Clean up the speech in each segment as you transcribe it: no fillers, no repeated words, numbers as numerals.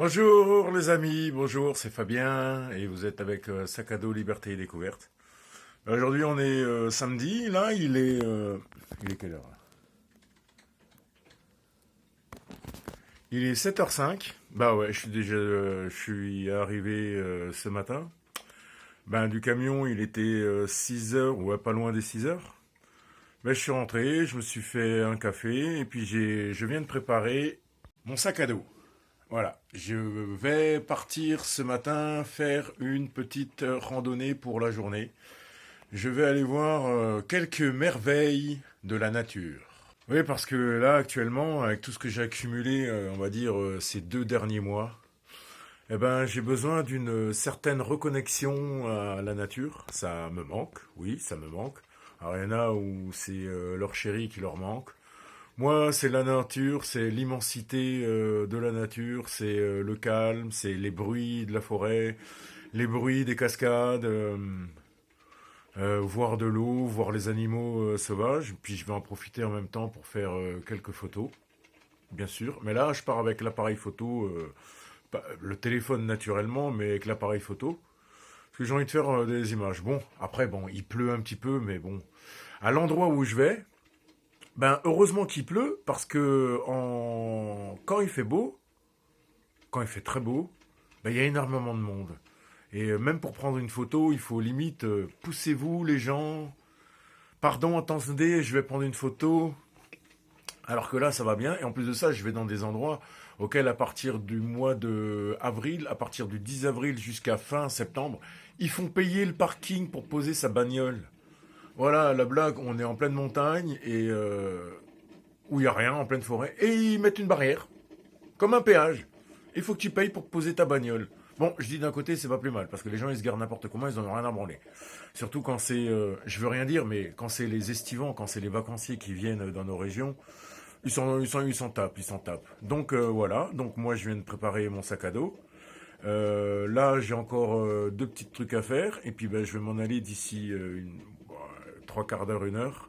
Bonjour les amis, bonjour, c'est Fabien et vous êtes avec Sac à dos Liberté et Découverte. Aujourd'hui on est samedi, là il est quelle heure là? Il est 7h05. Bah ouais, je suis arrivé ce matin. Ben du camion il était 6h, ouais pas loin des 6h. Ben je suis rentré, je me suis fait un café et puis je viens de préparer mon sac à dos. Voilà, je vais partir ce matin faire une petite randonnée pour la journée. Je vais aller voir quelques merveilles de la nature. Oui, parce que là, actuellement, avec tout ce que j'ai accumulé, on va dire, ces 2 derniers mois, eh ben, j'ai besoin d'une certaine reconnexion à la nature. Ça me manque, oui, ça me manque. Alors, il y en a où c'est leur chéri qui leur manque. Moi, c'est la nature, c'est l'immensité de la nature, c'est le calme, c'est les bruits de la forêt, les bruits des cascades, voir de l'eau, voir les animaux sauvages. Puis je vais en profiter en même temps pour faire quelques photos, bien sûr. Mais là, je pars avec l'appareil photo, pas- le téléphone naturellement, mais avec l'appareil photo. Parce que j'ai envie de faire des images. Bon, après, bon, il pleut un petit peu, mais bon. À l'endroit où je vais, ben, heureusement qu'il pleut, parce que quand il fait beau, quand il fait très beau, ben, il y a énormément de monde. Et même pour prendre une photo, il faut limite, poussez-vous les gens. Pardon, attendez, je vais prendre une photo. Alors que là, ça va bien. Et en plus de ça, je vais dans des endroits auxquels, à partir du mois de avril, à partir du 10 avril jusqu'à fin septembre, ils font payer le parking pour poser sa bagnole. Voilà, la blague, on est en pleine montagne et où il n'y a rien, en pleine forêt, et ils mettent une barrière, comme un péage. Il faut que tu payes pour poser ta bagnole. Bon, je dis d'un côté, c'est pas plus mal, parce que les gens, ils se gardent n'importe comment, ils en ont rien à branler. Surtout quand c'est, je veux rien dire, mais quand c'est les estivants, quand c'est les vacanciers qui viennent dans nos régions, ils s'en tapent, ils s'en tapent. Donc voilà, donc moi je viens de préparer mon sac à dos. Là, j'ai encore deux petits trucs à faire, et puis ben, je vais m'en aller d'ici trois quarts d'heure, 1 heure.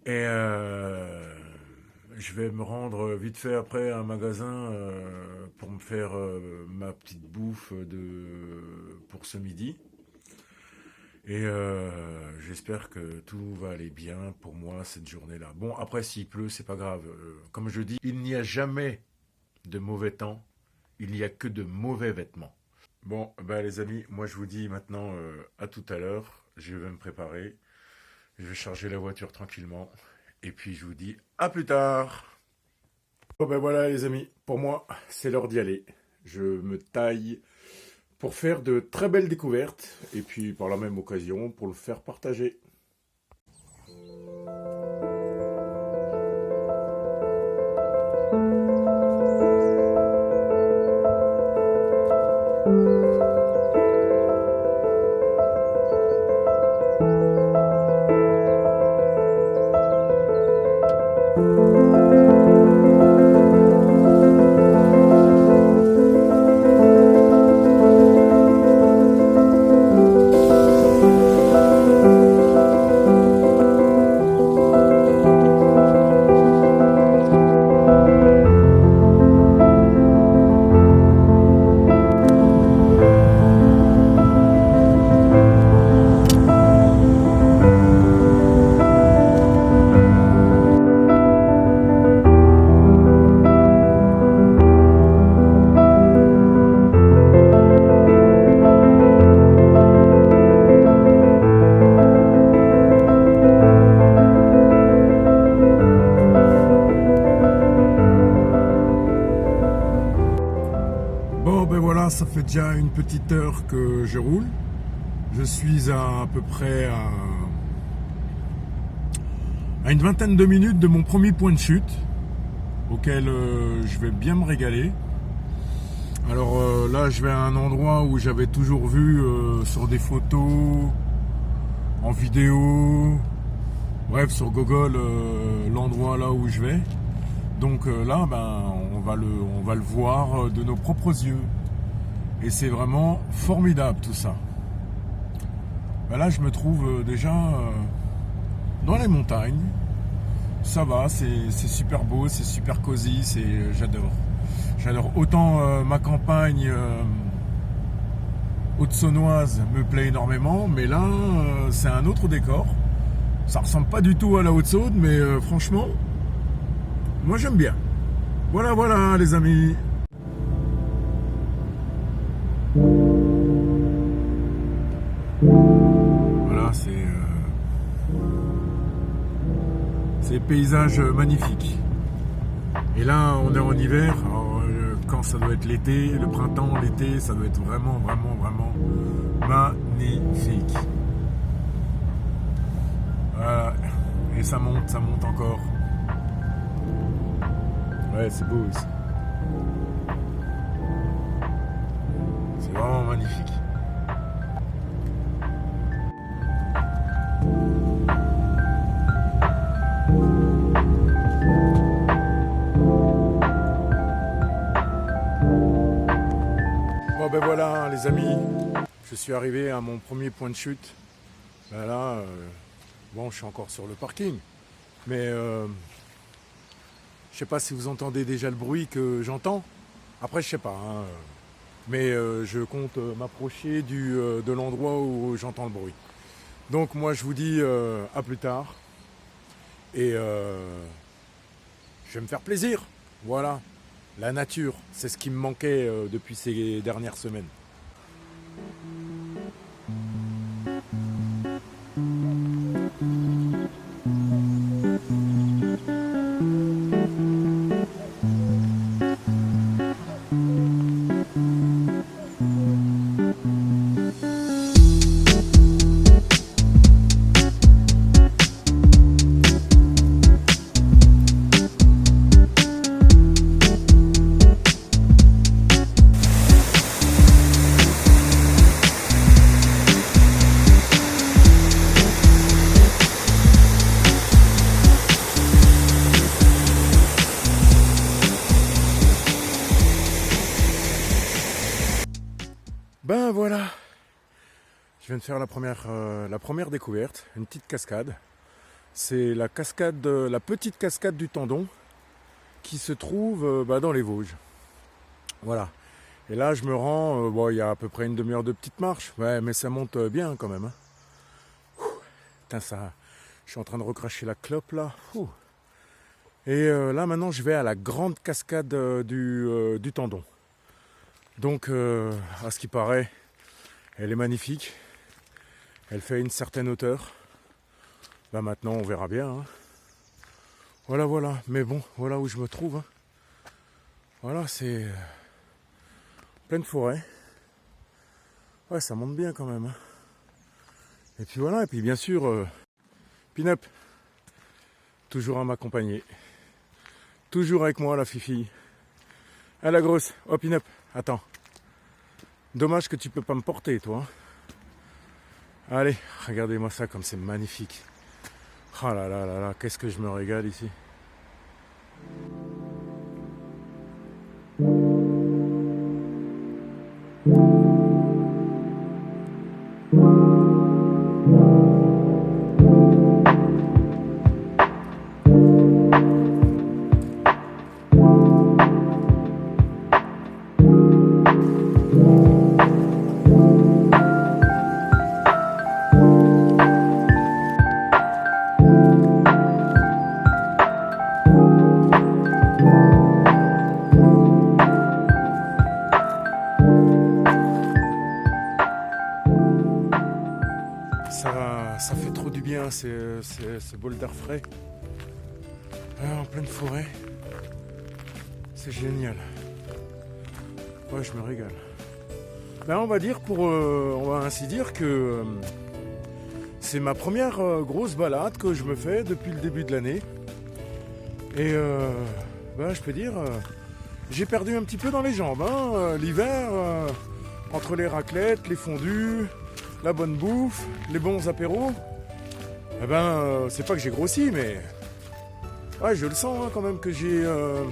Et je vais me rendre vite fait après à un magasin pour me faire ma petite bouffe pour ce midi. Et j'espère que tout va aller bien pour moi cette journée-là. Bon, après, s'il pleut, c'est pas grave. Comme je dis, il n'y a jamais de mauvais temps. Il n'y a que de mauvais vêtements. Bon, ben les amis, moi je vous dis maintenant à tout à l'heure. Je vais me préparer. Je vais charger la voiture tranquillement. Et puis je vous dis à plus tard. Bon ben voilà les amis, pour moi c'est l'heure d'y aller. Je me taille pour faire de très belles découvertes. Et puis par la même occasion pour le faire partager. Bon ben voilà, ça fait déjà une petite heure que je roule. Je suis à peu près à une vingtaine de minutes de mon premier point de chute, auquel je vais bien me régaler. Alors là, je vais à un endroit où j'avais toujours vu sur des photos, en vidéo, bref, sur Google, l'endroit là où je vais. Donc là, ben, on va le voir de nos propres yeux. Et c'est vraiment formidable tout ça. Ben là, je me trouve déjà dans les montagnes. Ça va, c'est super beau, c'est super cosy, j'adore. J'adore autant ma campagne haute-saônoise me plaît énormément, mais là c'est un autre décor. Ça ressemble pas du tout à la Haute-Saône, mais franchement, moi j'aime bien. Voilà, voilà les amis. Voilà, c'est paysage magnifique. Et là, on est en hiver. Alors, quand ça doit être l'été, le printemps, l'été, ça doit être vraiment, vraiment, vraiment magnifique. Voilà. Et ça monte encore. Ouais, c'est beau aussi. C'est vraiment magnifique. Bon ben voilà les amis, je suis arrivé à mon premier point de chute. Ben là, bon je suis encore sur le parking, mais je sais pas si vous entendez déjà le bruit que j'entends. Après je sais pas, hein, mais je compte m'approcher de l'endroit où j'entends le bruit. Donc moi je vous dis à plus tard et je vais me faire plaisir. Voilà, la nature, c'est ce qui me manquait depuis ces dernières semaines. Ben voilà, je viens de faire la première découverte, une petite cascade. C'est la cascade, la petite cascade du Tendon qui se trouve dans les Vosges. Voilà. Et là, je me rends, bon, il y a à peu près une demi-heure de petite marche, ouais, mais ça monte bien quand même. Hein. Putain, ça, je suis en train de recracher la clope là. Ouh. Et là, maintenant, je vais à la grande cascade du Tendon. Donc, à ce qui paraît, elle est magnifique. Elle fait une certaine hauteur. Là, maintenant, on verra bien. Hein. Voilà, voilà. Mais bon, voilà où je me trouve. Hein. Voilà, c'est pleine forêt. Ouais, ça monte bien quand même. Hein. Et puis voilà, et puis bien sûr, Pin-Up, toujours à m'accompagner. Toujours avec moi, la fifi. Ah, la grosse. Oh, Pin-Up, attends. Dommage que tu peux pas me porter, toi. Allez, regardez-moi ça comme c'est magnifique. Oh là là là là, qu'est-ce que je me régale ici. Ça fait trop du bien ce bol d'air frais en pleine forêt. C'est génial. Ouais, je me régale. Ben, on va ainsi dire que c'est ma première grosse balade que je me fais depuis le début de l'année. Et je peux dire, j'ai perdu un petit peu dans les jambes. Hein. L'hiver, entre les raclettes, les fondus, la bonne bouffe, les bons apéros, c'est pas que j'ai grossi, mais ouais, je le sens hein, quand même que j'ai un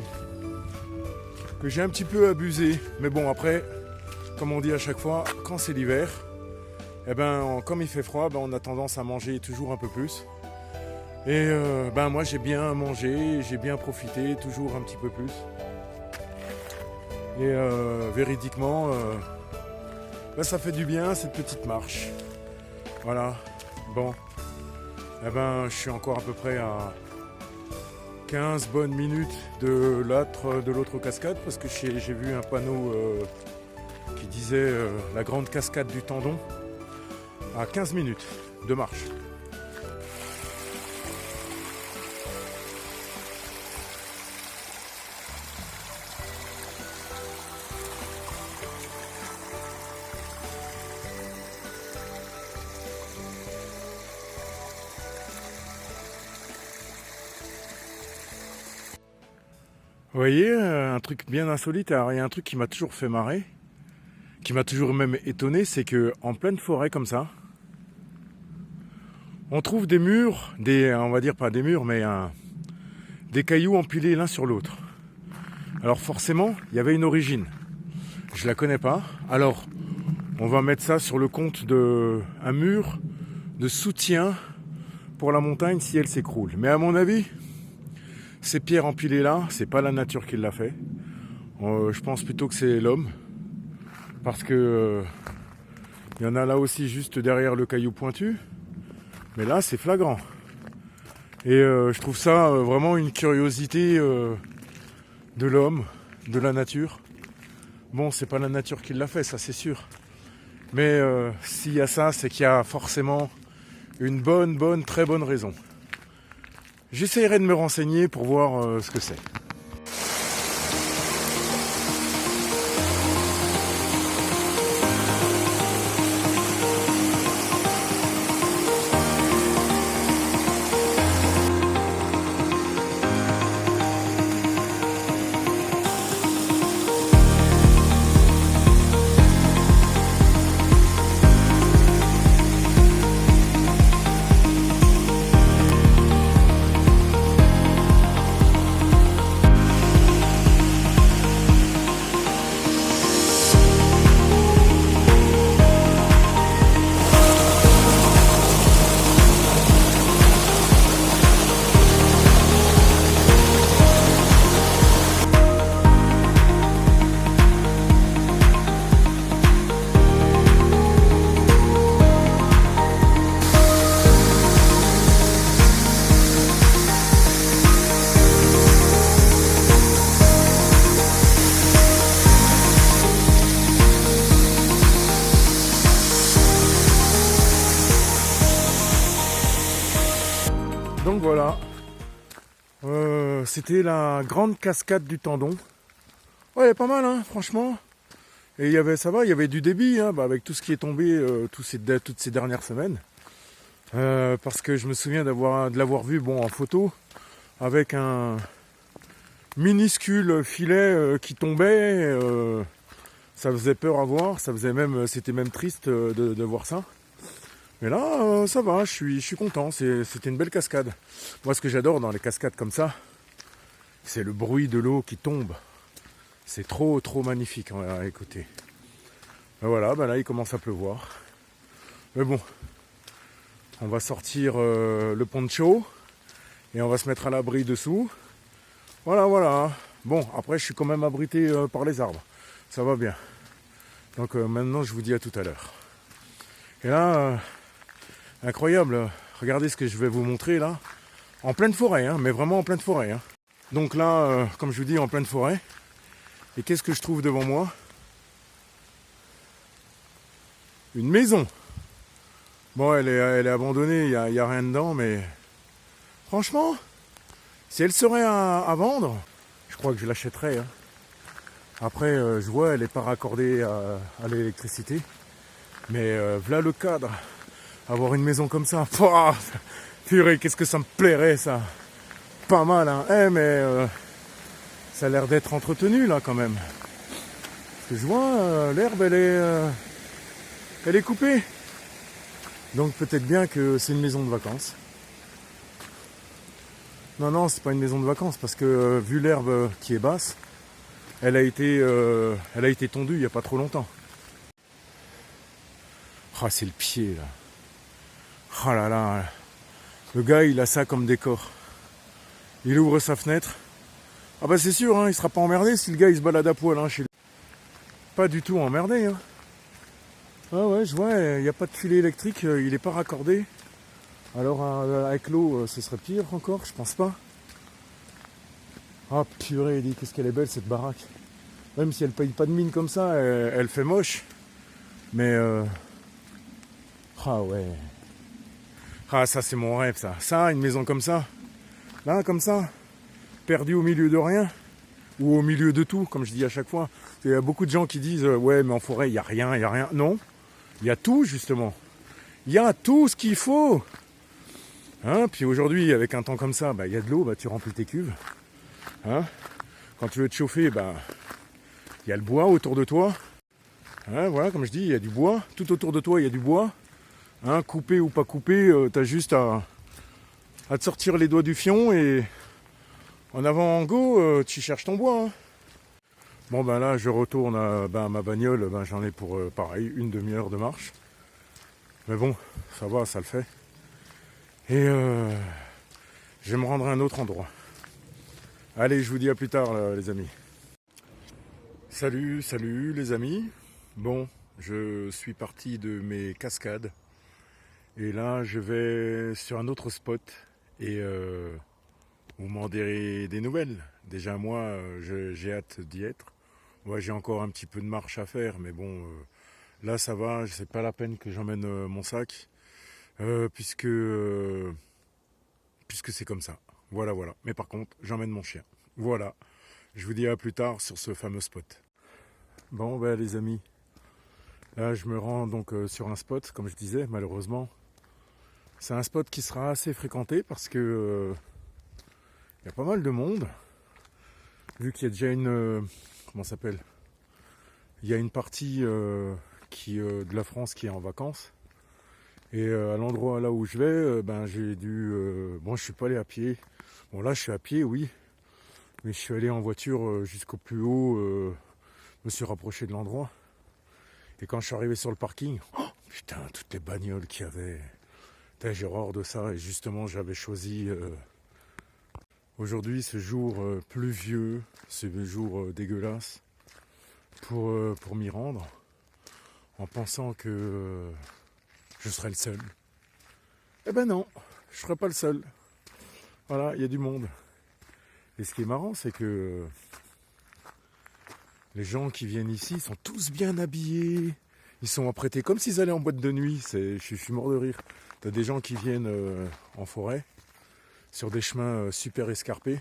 petit peu abusé. Mais bon, après, comme on dit à chaque fois, quand c'est l'hiver, comme il fait froid, on a tendance à manger toujours un peu plus. Et moi, j'ai bien mangé, j'ai bien profité, toujours un petit peu plus. Et véridiquement, ça fait du bien cette petite marche. Voilà. Bon. Eh ben, je suis encore à peu près à 15 bonnes minutes de l'autre cascade parce que j'ai vu un panneau qui disait la grande cascade du Tendon à 15 minutes de marche. Vous voyez, un truc bien insolite, alors il y a un truc qui m'a toujours fait marrer, qui m'a toujours même étonné, c'est que en pleine forêt comme ça, on trouve des murs, on va dire pas des murs, mais des cailloux empilés l'un sur l'autre. Alors forcément, il y avait une origine. Je la connais pas. Alors, on va mettre ça sur le compte d'un mur de soutien pour la montagne si elle s'écroule. Mais à mon avis, ces pierres empilées là, c'est pas la nature qui l'a fait. Je pense plutôt que c'est l'homme. Parce que il y en a là aussi juste derrière le caillou pointu. Mais là, c'est flagrant. Et je trouve ça vraiment une curiosité de l'homme, de la nature. Bon, c'est pas la nature qui l'a fait, ça c'est sûr. Mais s'il y a ça, c'est qu'il y a forcément une très bonne raison. J'essaierai de me renseigner pour voir ce que c'est. Donc voilà, c'était la grande cascade du Tendon. Ouais, elle est pas mal, hein, franchement. Et il y avait, ça va, il y avait du débit, hein, avec tout ce qui est tombé toutes ces dernières semaines. Parce que je me souviens de l'avoir vu, en photo, avec un minuscule filet qui tombait. Ça faisait peur à voir, c'était même triste de voir ça. Mais là, ça va, je suis content, c'était une belle cascade. Moi, ce que j'adore dans les cascades comme ça, c'est le bruit de l'eau qui tombe. C'est trop magnifique à écouter. Ben voilà, là, il commence à pleuvoir. Mais bon, on va sortir le poncho et on va se mettre à l'abri dessous. Voilà. Bon, après, je suis quand même abrité par les arbres. Ça va bien. Donc maintenant, je vous dis à tout à l'heure. Et là... incroyable, regardez ce que je vais vous montrer là, en pleine forêt, hein, mais vraiment en pleine forêt. Hein. Donc là, comme je vous dis, en pleine forêt, et qu'est-ce que je trouve devant moi? Une maison. Bon, elle est abandonnée, il n'y a rien dedans, mais franchement, si elle serait à vendre, je crois que je l'achèterais. Hein. Après, je vois, elle n'est pas raccordée à l'électricité, mais voilà le cadre. Avoir une maison comme ça, purée, qu'est-ce que ça me plairait ça. Pas mal, hein. Mais ça a l'air d'être entretenu là quand même. Parce que je vois, l'herbe elle est coupée. Donc peut-être bien que c'est une maison de vacances. Non, c'est pas une maison de vacances parce que vu l'herbe qui est basse, elle a été tondue il n'y a pas trop longtemps. Ah, c'est le pied là. Oh là là, le gars il a ça comme décor. Il ouvre sa fenêtre. Ah bah c'est sûr, hein, il sera pas emmerdé si le gars il se balade à poil chez lui. pas du tout emmerdé. Hein. Ah ouais, je vois, il n'y a pas de filet électrique, il n'est pas raccordé. Alors avec l'eau, ce serait pire encore, je pense pas. Ah purée, dis, qu'est-ce qu'elle est belle cette baraque. Même si elle paye pas de mine comme ça, elle fait moche. Mais ah ouais. Ah ça c'est mon rêve ça. Ça, une maison comme ça. Là, comme ça. Perdue au milieu de rien. Ou au milieu de tout, comme je dis à chaque fois. Il y a beaucoup de gens qui disent ouais mais en forêt il n'y a rien, il n'y a rien. Non, il y a tout justement. Il y a tout ce qu'il faut. Hein, puis aujourd'hui, avec un temps comme ça, il y a de l'eau, tu remplis tes cuves. Hein, quand tu veux te chauffer, il y a le bois autour de toi. Hein, voilà, comme je dis, il y a du bois. Tout autour de toi, il y a du bois. Hein, coupé ou pas coupé, t'as juste à te sortir les doigts du fion et en avant en go, tu cherches ton bois. Hein. Bon là, je retourne à ma bagnole, j'en ai pour pareil, une demi-heure de marche. Mais bon, ça va, ça le fait. Et je vais me rendre à un autre endroit. Allez, je vous dis à plus tard les amis. Salut les amis. Bon, je suis parti de mes cascades. Et là, je vais sur un autre spot. Et vous m'en direz des nouvelles. Déjà, moi, j'ai hâte d'y être. Moi, j'ai encore un petit peu de marche à faire. Mais bon, là, ça va. C'est pas la peine que j'emmène mon sac. Puisque c'est comme ça. Voilà. Mais par contre, j'emmène mon chien. Voilà. Je vous dis à plus tard sur ce fameux spot. Bon, les amis. Là, je me rends donc sur un spot, comme je disais, malheureusement. C'est un spot qui sera assez fréquenté parce que y a pas mal de monde. Vu qu'il y a déjà une... comment ça s'appelle ? Il y a une partie de la France qui est en vacances. Et à l'endroit là où je vais, j'ai dû... bon, je suis pas allé à pied. Bon, là, je suis à pied, oui. Mais je suis allé en voiture jusqu'au plus haut. Je me suis rapproché de l'endroit. Et quand je suis arrivé sur le parking, oh, putain, toutes les bagnoles qu'il y avait. Putain, j'ai horreur de ça. Et justement, j'avais choisi aujourd'hui ce jour pluvieux, ce jour dégueulasse, pour m'y rendre, en pensant que je serais le seul. Eh ben non, je ne serai pas le seul. Voilà, il y a du monde. Et ce qui est marrant, c'est que les gens qui viennent ici sont tous bien habillés. Ils sont apprêtés comme s'ils allaient en boîte de nuit. Je suis mort de rire. T'as des gens qui viennent en forêt, sur des chemins super escarpés.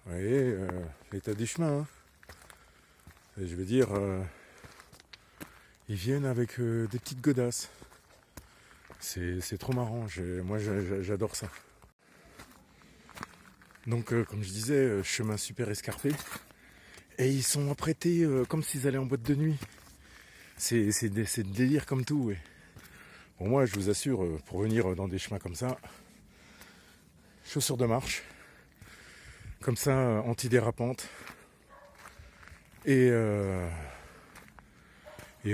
Vous voyez, l'état des chemins. Hein. Et je veux dire, ils viennent avec des petites godasses. C'est trop marrant. Moi, j'adore ça. Donc, comme je disais, chemin super escarpé. Et ils sont apprêtés comme s'ils allaient en boîte de nuit. C'est délire comme tout. Ouais. Bon, moi, je vous assure, pour venir dans des chemins comme ça, chaussures de marche, comme ça, antidérapantes, et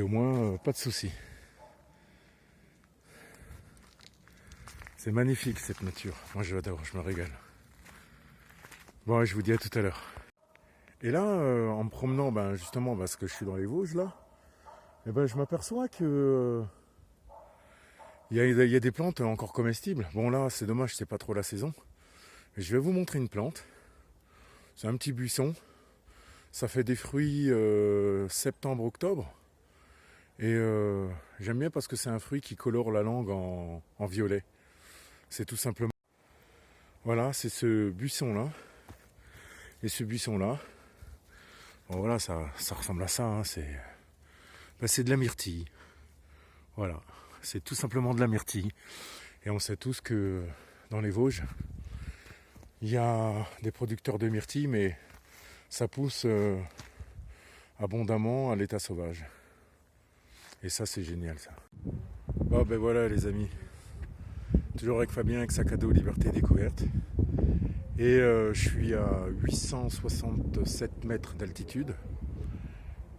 au moins, pas de soucis. C'est magnifique cette nature. Moi, j'adore, je me régale. Bon, je vous dis à tout à l'heure. Et là, en me promenant, justement, parce que je suis dans les Vosges, là, je m'aperçois que il y a des plantes encore comestibles. Bon, là, c'est dommage, c'est pas trop la saison. Mais je vais vous montrer une plante. C'est un petit buisson. Ça fait des fruits septembre-octobre. Et j'aime bien parce que c'est un fruit qui colore la langue en violet. C'est tout simplement... Voilà, c'est ce buisson-là. Et ce buisson-là, bon, voilà, ça ressemble à ça. Hein, c'est de la myrtille. Voilà, c'est tout simplement de la myrtille. Et on sait tous que dans les Vosges, il y a des producteurs de myrtille, mais ça pousse abondamment à l'état sauvage. Et ça, c'est génial, ça. Bon, voilà, les amis. Toujours avec Fabien, avec Sac à dos Liberté et Découverte. Et je suis à 867 mètres d'altitude.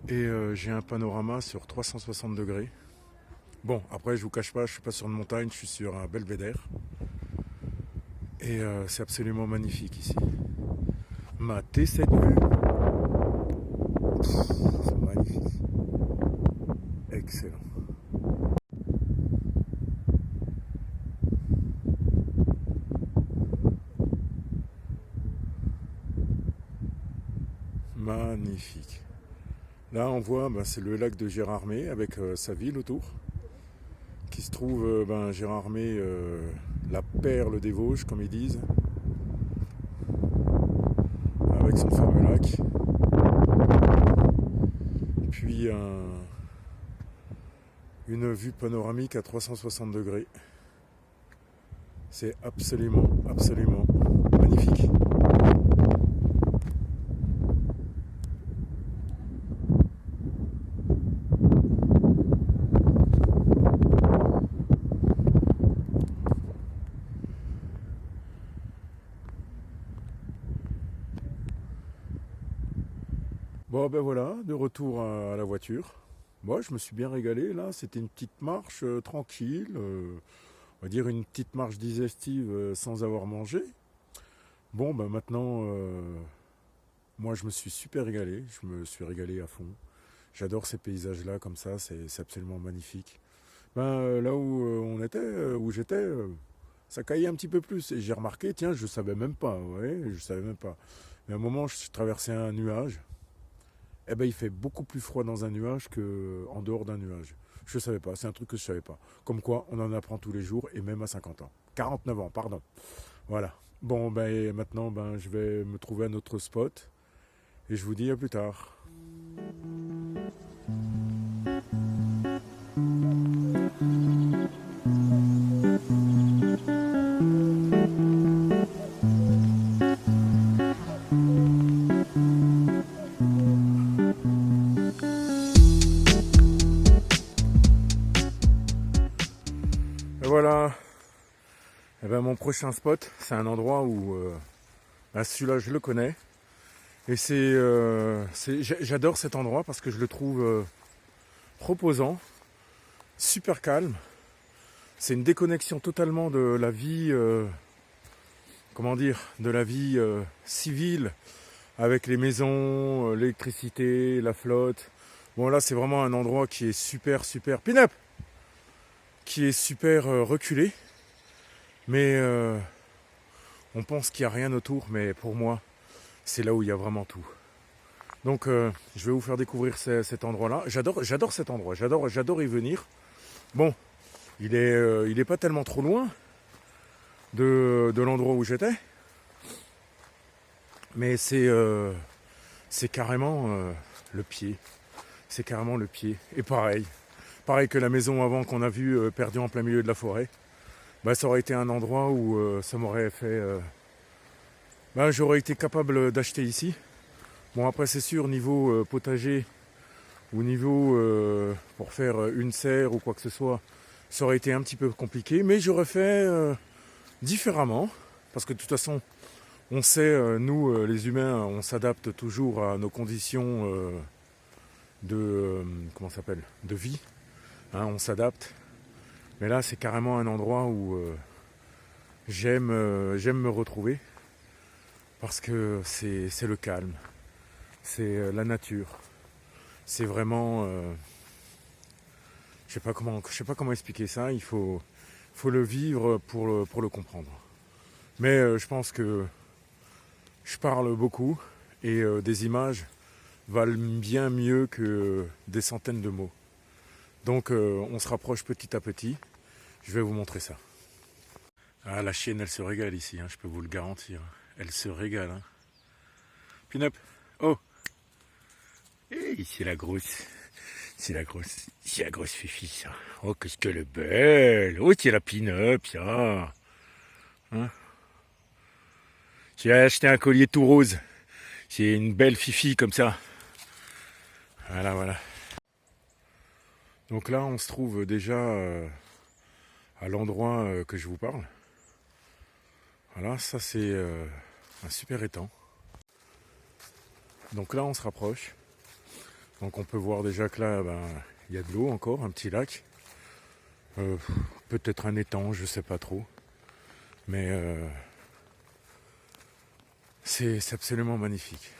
Et j'ai un panorama sur 360 degrés. Bon, après, je vous cache pas, je suis pas sur une montagne, je suis sur un belvédère. Et c'est absolument magnifique ici. Matez cette vue. magnifique. Excellent. Magnifique. Là, on voit, c'est le lac de Gérardmer avec sa ville autour, qui se trouve, Gérardmer, la perle des Vosges, comme ils disent, avec son fameux lac. Puis une vue panoramique à 360 degrés. C'est absolument, absolument magnifique. Bon ben voilà, de retour à la voiture. Moi je me suis bien régalé là, c'était une petite marche tranquille, on va dire une petite marche digestive sans avoir mangé. Bon ben maintenant, moi je me suis super régalé, je me suis régalé à fond. J'adore ces paysages là comme ça, c'est absolument magnifique. Là où on était, où j'étais, ça caillait un petit peu plus. Et j'ai remarqué, tiens, je savais même pas, ouais, je savais même pas. Mais à un moment, je traversais un nuage. Eh ben, il fait beaucoup plus froid dans un nuage qu'en dehors d'un nuage. Je savais pas, c'est un truc que je savais pas. Comme quoi, on en apprend tous les jours et même à 50 ans. 49 ans, pardon. Voilà. Bon, et maintenant, je vais me trouver un autre spot et je vous dis à plus tard. Et voilà. Mon prochain spot, c'est un endroit où celui-là je le connais. Et j'adore cet endroit parce que je le trouve reposant, super calme. C'est une déconnexion totalement de la vie, de la vie civile, avec les maisons, l'électricité, la flotte. Bon là c'est vraiment un endroit qui est super pin-up, qui est super reculé. Mais on pense qu'il n'y a rien autour, mais pour moi, c'est là où il y a vraiment tout. Donc je vais vous faire découvrir cet endroit-là. J'adore cet endroit, j'adore y venir. Bon, il est pas tellement trop loin de l'endroit où j'étais. Mais c'est carrément le pied. C'est carrément le pied. Et pareil que la maison avant qu'on a vue perdue en plein milieu de la forêt. Ça aurait été un endroit où ça m'aurait fait... j'aurais été capable d'acheter ici. Bon après c'est sûr, niveau potager ou niveau pour faire une serre ou quoi que ce soit, ça aurait été un petit peu compliqué. Mais j'aurais fait différemment. Parce que de toute façon, on sait, nous les humains, on s'adapte toujours à nos conditions de vie. Hein, on s'adapte. Mais là c'est carrément un endroit où j'aime me retrouver. Parce que c'est le calme, c'est la nature, c'est vraiment, je sais pas comment expliquer ça. Il faut le vivre pour le comprendre. Mais je pense que je parle beaucoup et des images valent bien mieux que des centaines de mots. Donc on se rapproche petit à petit. Je vais vous montrer ça. Ah, la chienne, elle se régale ici, hein, je peux vous le garantir. Elle se régale. Hein. Pin-up. Oh. Et c'est la grosse. C'est la grosse fifi, ça. Oh, qu'est-ce qu'elle est belle. Oh, c'est la pin-up, ça. Hein, j'ai acheté un collier tout rose. C'est une belle fifi comme ça. Voilà. Donc là, on se trouve déjà à l'endroit que je vous parle. Voilà, ça c'est un super étang. Donc là, on se rapproche. Donc on peut voir déjà que là, il y a de l'eau encore, un petit lac. Peut-être un étang, je sais pas trop. Mais c'est absolument magnifique.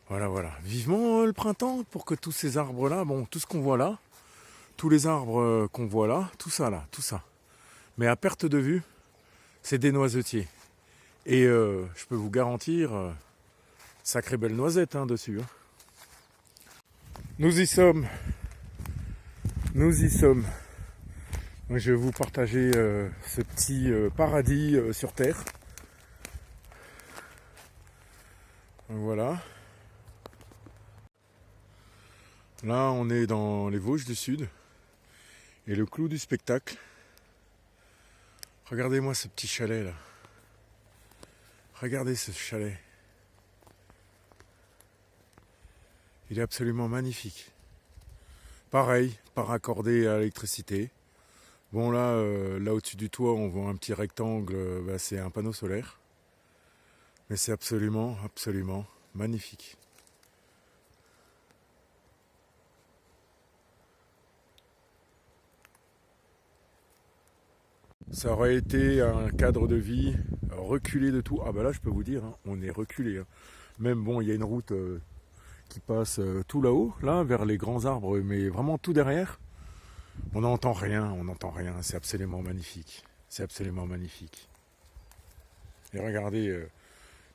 Voilà, voilà. Vivement le printemps pour que tous ces arbres-là, bon, tout ce qu'on voit là, tous les arbres qu'on voit là, tout ça. Mais à perte de vue, c'est des noisetiers. Et je peux vous garantir, sacrée belle noisette dessus. Nous y sommes. Je vais vous partager ce petit paradis sur Terre. Voilà. Là, on est dans les Vosges du Sud. Et le clou du spectacle, regardez-moi ce petit chalet là. Regardez ce chalet. Il est absolument magnifique. Pareil, pas raccordé à l'électricité. Bon là, là au-dessus du toit, on voit un petit rectangle, c'est un panneau solaire. Mais c'est absolument, absolument magnifique. Ça aurait été un cadre de vie reculé de tout. Ah bah là, je peux vous dire, on est reculé. Même bon, il y a une route qui passe tout là-haut, là, vers les grands arbres, mais vraiment tout derrière. On n'entend rien, c'est absolument magnifique. C'est absolument magnifique. Et regardez,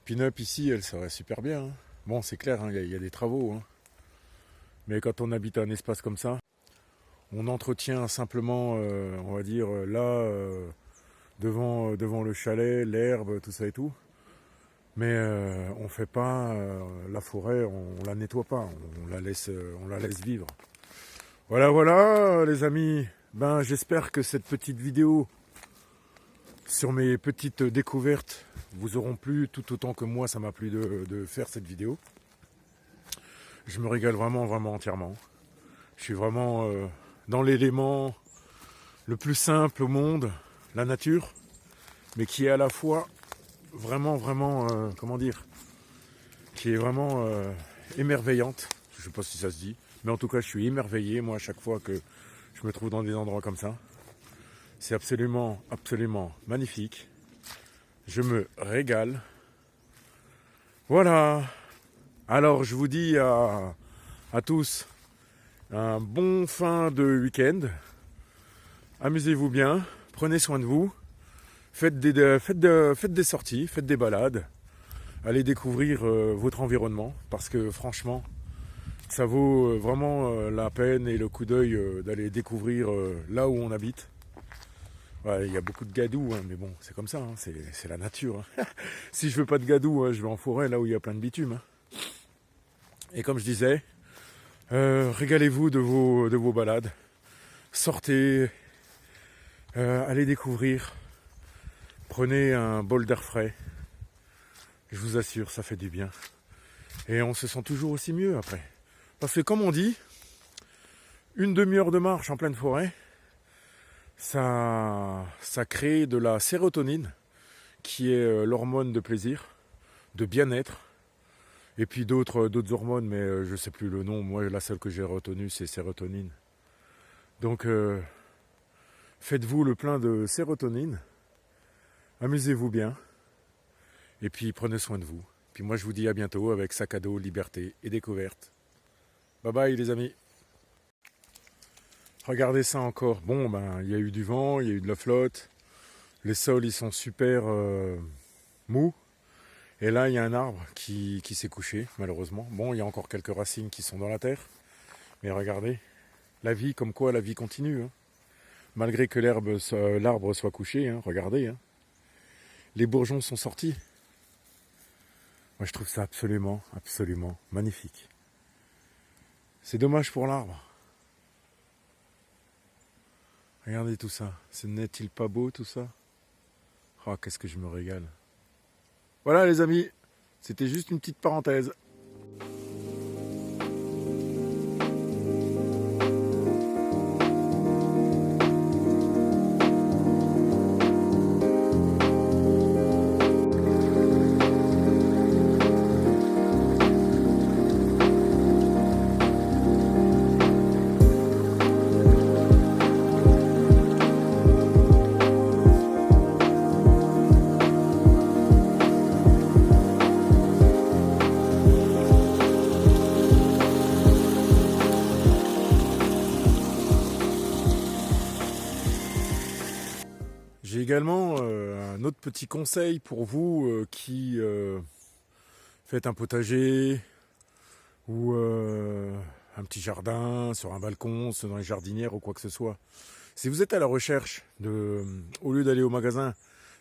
Pin-Up ici, elle serait super bien. Bon, c'est clair, il y a des travaux. Mais quand on habite un espace comme ça, on entretient simplement, on va dire, là, devant le chalet, l'herbe, tout ça et tout. Mais on fait pas la forêt, on la nettoie pas, on la laisse vivre. Voilà, les amis. Ben, j'espère que cette petite vidéo sur mes petites découvertes vous auront plu tout autant que moi ça m'a plu de faire cette vidéo. Je me régale vraiment entièrement. Je suis vraiment dans l'élément le plus simple au monde, la nature, mais qui est à la fois vraiment, comment dire, qui est vraiment émerveillante. Je ne sais pas si ça se dit, mais en tout cas, je suis émerveillé, moi, à chaque fois que je me trouve dans des endroits comme ça. C'est absolument, absolument magnifique. Je me régale. Voilà. Alors, je vous dis à tous un bon fin de week-end. Amusez-vous bien, prenez soin de vous. Faites des sorties, faites des balades. Allez découvrir votre environnement parce que franchement, ça vaut vraiment la peine et le coup d'œil d'aller découvrir là où on habite. Ouais, il y a beaucoup de gadou, mais bon, c'est comme ça, c'est la nature. Si je veux pas de gadou, je vais en forêt là où il y a plein de bitume. Et comme je disais, régalez-vous de vos balades. Sortez, allez découvrir. Prenez un bol d'air frais. Je vous assure, ça fait du bien. Et on se sent toujours aussi mieux après. Parce que comme on dit, une demi-heure de marche en pleine forêt, ça crée de la sérotonine, qui est l'hormone de plaisir, de bien-être, et puis d'autres hormones, mais je ne sais plus le nom. Moi, la seule que j'ai retenue, c'est sérotonine. Donc, faites-vous le plein de sérotonine, amusez-vous bien, et puis prenez soin de vous. Puis moi, je vous dis à bientôt avec Sac à dos, liberté et découverte. Bye bye les amis. Regardez ça encore. Bon, il y a eu du vent, il y a eu de la flotte. Les sols, ils sont super mous. Et là, il y a un arbre qui s'est couché, malheureusement. Bon, il y a encore quelques racines qui sont dans la terre. Mais regardez, la vie, comme quoi la vie continue. Malgré que l'arbre soit couché, regardez. Les bourgeons sont sortis. Moi, je trouve ça absolument, absolument magnifique. C'est dommage pour l'arbre. Regardez tout ça. Ce n'est-il pas beau tout ça? Oh, qu'est-ce que je me régale. Voilà les amis, c'était juste une petite parenthèse. J'ai également un autre petit conseil pour vous qui faites un potager ou un petit jardin sur un balcon, dans les jardinières ou quoi que ce soit. Si vous êtes à la recherche au lieu d'aller au magasin,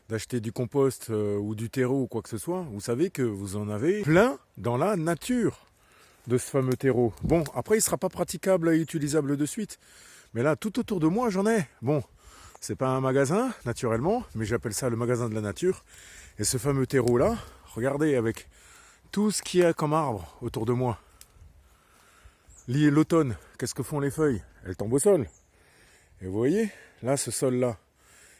d'acheter du compost ou du terreau ou quoi que ce soit, vous savez que vous en avez plein dans la nature de ce fameux terreau. Bon, après il ne sera pas praticable et utilisable de suite, mais là tout autour de moi j'en ai. Bon, c'est pas un magasin naturellement, mais j'appelle ça le magasin de la nature. Et ce fameux terreau là, regardez avec tout ce qu'il y a comme arbre autour de moi. Lié l'automne, qu'est-ce que font les feuilles? Elles tombent au sol. Et vous voyez, là, ce sol-là,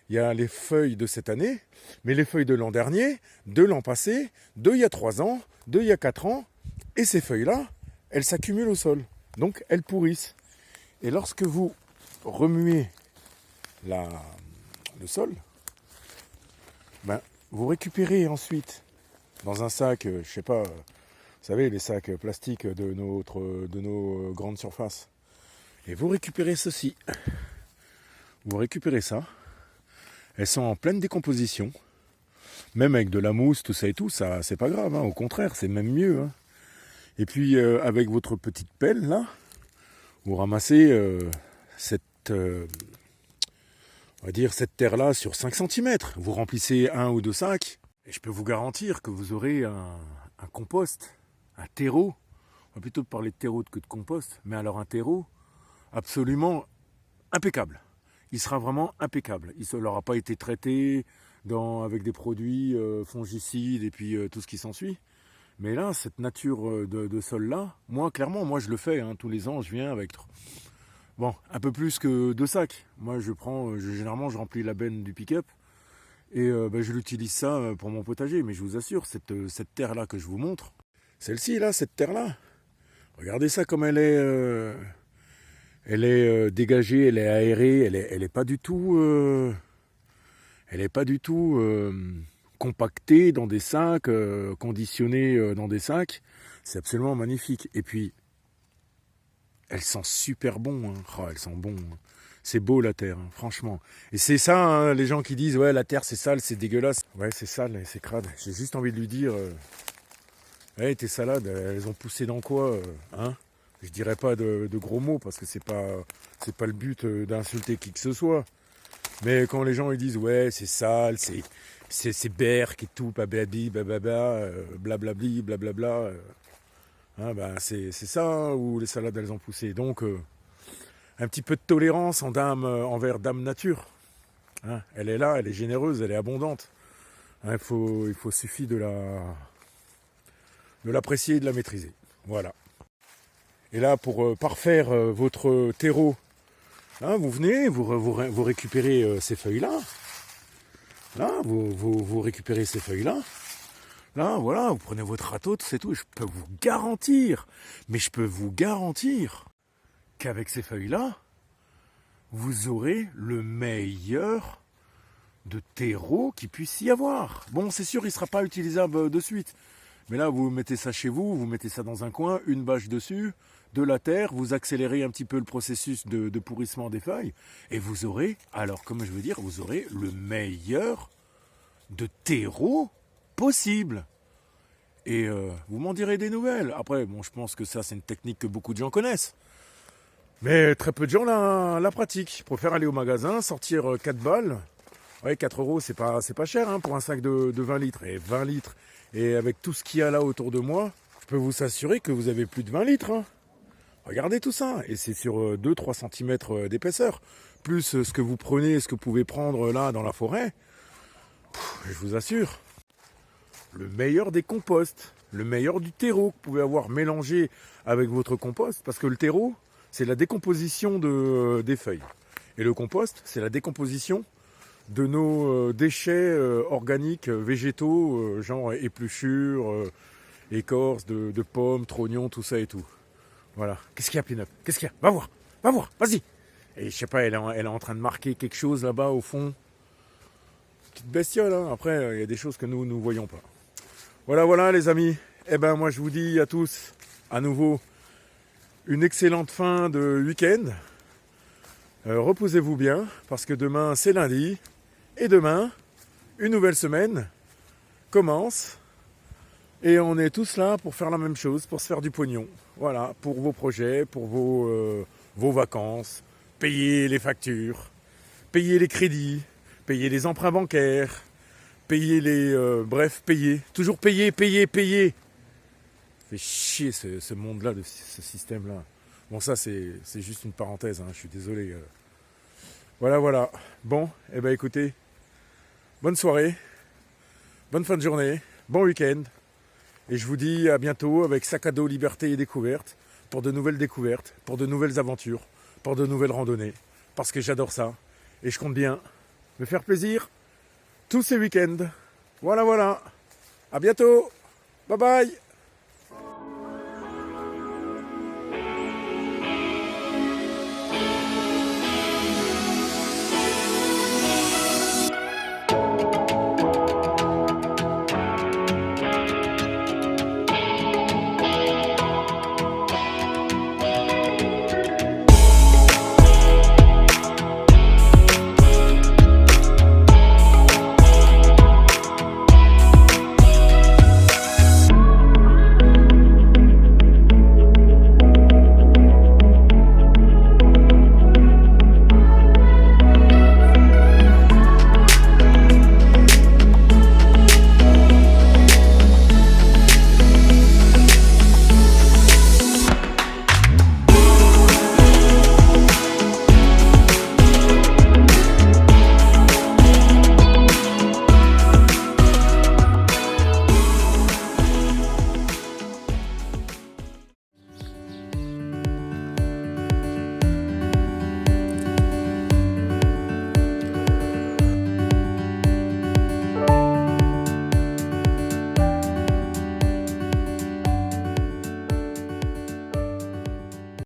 il y a les feuilles de cette année, mais les feuilles de l'an dernier, de l'an passé, d'il y a 3 ans, d'il y a 4 ans, et ces feuilles-là, elles s'accumulent au sol. Donc, elles pourrissent. Et lorsque vous remuez le sol, ben, vous récupérez ensuite dans un sac, je sais pas, vous savez, les sacs plastiques de nos grandes surfaces, et vous récupérez ceci. Vous récupérez ça, elles sont en pleine décomposition, même avec de la mousse, tout ça et tout, ça c'est pas grave, hein, au contraire, c'est même mieux. Hein. Et puis avec votre petite pelle là, vous ramassez on va dire cette terre là sur 5 cm. Vous remplissez 1 ou 2 sacs, et je peux vous garantir que vous aurez un compost, un terreau. On va plutôt parler de terreau que de compost, mais alors un terreau absolument impeccable. Il sera vraiment impeccable. Il n'aura pas été traité avec des produits fongicides et puis tout ce qui s'ensuit. Mais là, cette nature de sol-là, moi, clairement, moi je le fais. Hein, tous les ans, je viens avec un peu plus que 2 sacs. Moi, généralement, je remplis la benne du pick-up et je l'utilise ça pour mon potager. Mais je vous assure, cette terre-là que je vous montre, celle-ci, là, cette terre-là, regardez ça comme elle est... Elle est dégagée, elle est aérée, elle est pas du tout, compactée dans des sacs, conditionnée dans des sacs. C'est absolument magnifique. Et puis, elle sent super bon. Hein. Oh, elle sent bon. Hein. C'est beau la terre, hein, franchement. Et c'est ça, hein, les gens qui disent ouais la terre c'est sale, c'est dégueulasse. Ouais, c'est sale, et c'est crade. J'ai juste envie de lui dire, hey, tes salades, elles ont poussé dans quoi, hein? Je dirais pas de gros mots parce que c'est pas le but d'insulter qui que ce soit. Mais quand les gens ils disent ouais c'est sale, c'est berk et tout, blablabli, blablabli, blablabla, hein, ben c'est ça hein, où les salades elles ont poussé. Donc un petit peu de tolérance envers Dame Nature. Hein, elle est là, elle est généreuse, elle est abondante. Hein, il suffit de l'apprécier et de la maîtriser. Voilà. Et là, pour parfaire votre terreau, hein, vous venez, vous récupérez ces feuilles-là. Là, vous récupérez ces feuilles-là. Là, voilà, vous prenez votre râteau, c'est tout. Je peux vous garantir, qu'avec ces feuilles-là, vous aurez le meilleur de terreau qu'il puisse y avoir. Bon, c'est sûr, il ne sera pas utilisable de suite. Mais là, vous mettez ça chez vous, vous mettez ça dans un coin, une bâche dessus, de la terre, vous accélérez un petit peu le processus de pourrissement des feuilles, et vous aurez, alors comme je veux dire, vous aurez le meilleur de terreau possible. Et vous m'en direz des nouvelles. Après, bon, je pense que ça, c'est une technique que beaucoup de gens connaissent. Mais très peu de gens la pratiquent. Je préfère aller au magasin, sortir 4 balles. Ouais, 4 euros, c'est pas cher hein, pour un sac de 20 litres. Et 20 litres, et avec tout ce qu'il y a là autour de moi, je peux vous assurer que vous avez plus de 20 litres. Hein. Regardez tout ça. Et c'est sur 2-3 cm d'épaisseur. Plus ce que vous prenez, ce que vous pouvez prendre là dans la forêt. Je vous assure, le meilleur des composts, le meilleur du terreau que vous pouvez avoir mélangé avec votre compost. Parce que le terreau, c'est la décomposition des feuilles. Et le compost, c'est la décomposition de nos déchets organiques, végétaux, genre épluchures, écorces de pommes, trognons, tout ça et tout. Voilà. Qu'est-ce qu'il y a, Pin-Up? Qu'est-ce qu'il y a? Va voir, vas-y. Et je sais pas, elle est en train de marquer quelque chose là-bas au fond. Petite bestiole, hein. Après, il y a des choses que nous ne voyons pas. Voilà les amis. Eh ben moi je vous dis à tous, à nouveau, une excellente fin de week-end. Reposez-vous bien, parce que demain c'est lundi. Et demain, une nouvelle semaine commence. Et on est tous là pour faire la même chose, pour se faire du pognon. Voilà, pour vos projets, pour vos vacances, payer les factures, payer les crédits, payer les emprunts bancaires, payer bref, payer. Toujours payer, payer, payer. Ça fait chier ce monde-là, ce système-là. Bon, ça, c'est juste une parenthèse, hein, je suis désolé. Voilà, voilà. Bon, eh ben écoutez, bonne soirée, bonne fin de journée, bon week-end. Et je vous dis à bientôt avec Sac à dos Liberté et Découverte pour de nouvelles découvertes, pour de nouvelles aventures, pour de nouvelles randonnées. Parce que j'adore ça. Et je compte bien me faire plaisir tous ces week-ends. Voilà, voilà. À bientôt. Bye bye.